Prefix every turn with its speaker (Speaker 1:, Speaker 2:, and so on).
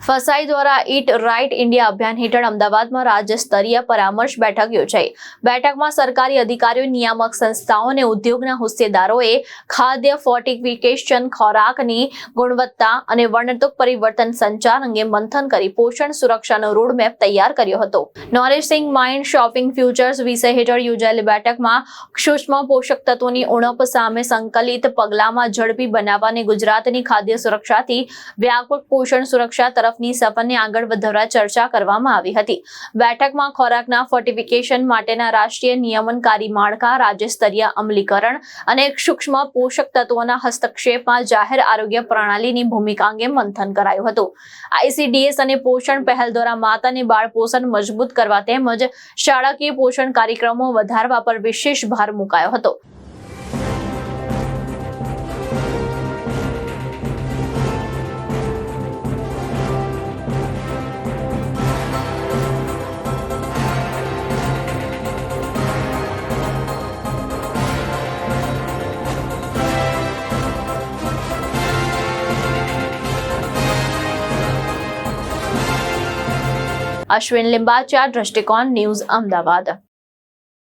Speaker 1: ફસાઈ દ્વારા ઈટ right India અભિયાન હેઠળ અમદાવાદમાં રાજ્ય સ્તરીય પરામર્શ બેઠક યોજાઈ. બેઠકમાં સરકારી અધિકારીઓ, નિયામક સંસ્થાઓ અને ઉદ્યોગના હોદ્દેદારોએ ખાદ્ય ફોર્ટિફિકેશન, ખોરાકની ગુણવત્તા અને વર્ણતુક પરિવર્તન સંચાર અંગે મંથન કરી પોષણ સુરક્ષાનો રોડમેપ તૈયાર કર્યો હતો. નોરિશિંગ માઇન્ડ શોપિંગ ફ્યુચર્સ વિષય હેઠળ યોજાયેલી બેઠકમાં સૂક્ષ્મ પોષક તત્વોની ઉણપ સામે સંકલિત પગલામાં ઝડપી બનાવવા અને ગુજરાતની ખાદ્ય સુરક્ષાથી વ્યાપક પોષણ સુરક્ષા તરફની સફરને આગળ વધારવા ચર્ચા કરવામાં આવી હતી. બેઠકમાં ખોરાકના ફોર્ટિફિકેશન માટેના રાષ્ટ્રીય નિયમનકારી માળખા, રાજ્ય સ્તરીય અમલીકરણ અને સૂક્ષ્મ પોષક તત્વોના હસ્તક્ષેપમાં જાહેર આરોગ્ય પ્રણાલીની ભૂમિકા અંગે મંથન કરાયું હતું. ICDS અને પોષણ પહેલ દ્વારા માતા અને બાળ પોષણ મજબૂત કરવા તેમજ શાળાકીય પોષણ કાર્યક્રમો વધારવા પર વિશેષ ભાર મુકાયો હતો. અશ્વિન લિંબાચિયા, દ્રષ્ટિકોણ ન્યૂઝ, અમદાવાદ.